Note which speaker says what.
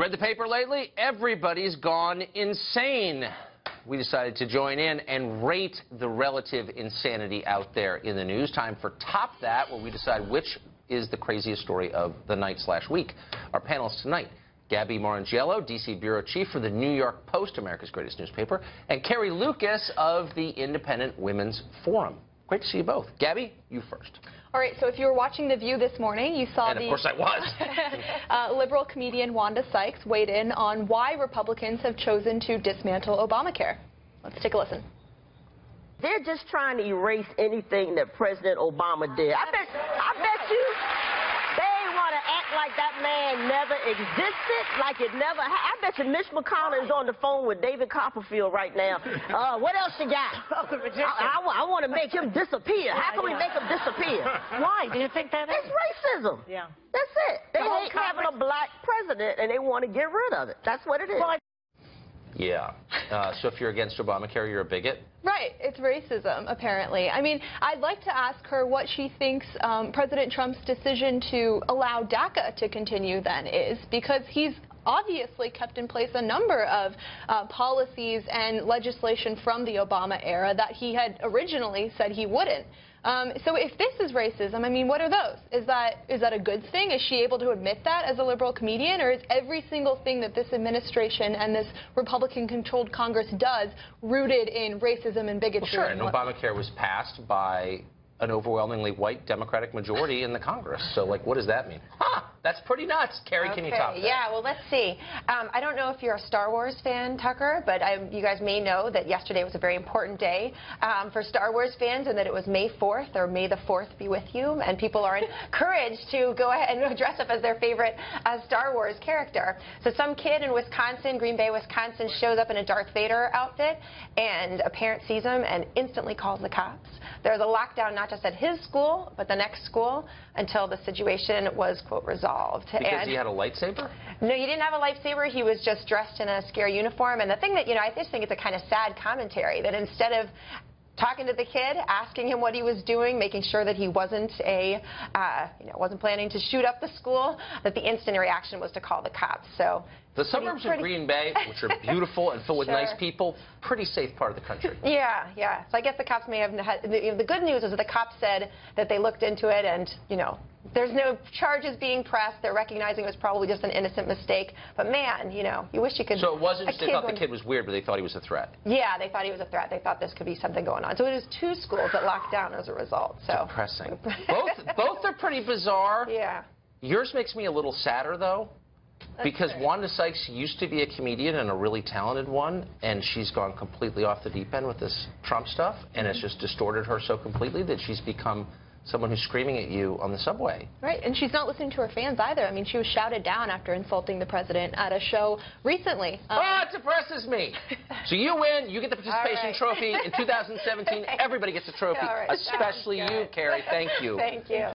Speaker 1: Read the paper lately? Everybody's gone insane. We decided to join in and rate the relative insanity out there in the news. Time for Top That, where we decide which is the craziest story of the night/week. Our panelists tonight: Gabby Marangiello, D.C. Bureau Chief for the New York Post, America's greatest newspaper, and Carrie Lucas of the Independent Women's Forum. Great to see you both. Gabby, you first.
Speaker 2: All right, so if you were watching The View this morning, you saw
Speaker 1: of course I was.
Speaker 2: liberal comedian Wanda Sykes weighed in on why Republicans have chosen to dismantle Obamacare. Let's take a listen.
Speaker 3: They're just trying to erase anything that President Obama did. I bet you they want to act like that man never existed, like it never I bet you Mitch McConnell is on the phone with David Copperfield right now. What else you got? I want to make him disappear. How can we make him disappear?
Speaker 4: Why? Do you think that is?
Speaker 3: It's racism.
Speaker 4: Yeah.
Speaker 3: That's it. They hate having a black president, and they want to get rid of it. That's what it is.
Speaker 4: Well,
Speaker 1: Yeah. So if you're against Obamacare, you're a bigot?
Speaker 2: Right. It's racism, apparently. I mean, I'd like to ask her what she thinks President Trump's decision to allow DACA to continue then is, because he's obviously kept in place a number of policies and legislation from the Obama era that he had originally said he wouldn't. So if this is racism, I mean, what are those? Is that a good thing? Is she able to admit that as a liberal comedian? Or is every single thing that this administration and this Republican-controlled Congress does rooted in racism and bigotry?
Speaker 1: Well, sure, and Obamacare was passed by an overwhelmingly white Democratic majority in the Congress. So, like, what does that mean? That's pretty nuts. Carrie, can you top that?
Speaker 5: Yeah, well, let's see. I don't know if you're a Star Wars fan, Tucker, but you guys may know that yesterday was a very important day for Star Wars fans, and that it was May 4th, or May the 4th be with you, and people are encouraged to go ahead and dress up as their favorite Star Wars character. So some kid in Wisconsin, Green Bay, Wisconsin, shows up in a Darth Vader outfit, and a parent sees him and instantly calls the cops. There's a lockdown not just at his school, but the next school, until the situation was, quote, resolved.
Speaker 1: Because he had a lightsaber?
Speaker 5: No, he didn't have a lightsaber. He was just dressed in a scary uniform. And the thing that, I just think it's a kind of sad commentary that instead of talking to the kid, asking him what he was doing, making sure that he wasn't wasn't planning to shoot up the school, that the instant reaction was to call the cops. So
Speaker 1: the suburbs of Green Bay, which are beautiful and filled with nice people, pretty safe part of the country.
Speaker 5: Yeah. So I guess the cops may have had, the good news is that the cops said that they looked into it, and there's no charges being pressed. They're recognizing it was probably just an innocent mistake. But man, you wish you could.
Speaker 1: So it wasn't just they thought the kid was weird, but they thought he was a threat.
Speaker 5: Yeah, they thought he was a threat. They thought this could be something going on. So it was 2 schools that locked down as a result. So
Speaker 1: depressing. Both are pretty bizarre.
Speaker 5: Yeah.
Speaker 1: Yours makes me a little sadder, though. Because Wanda Sykes used to be a comedian and a really talented one, and she's gone completely off the deep end with this Trump stuff, and it's just distorted her so completely that she's become someone who's screaming at you on the subway.
Speaker 2: Right, and she's not listening to her fans either. I mean, she was shouted down after insulting the president at a show recently.
Speaker 1: It depresses me. So you win, you get the participation trophy. In 2017, everybody gets a trophy, especially you, Carrie. Thank you.
Speaker 5: Thank you.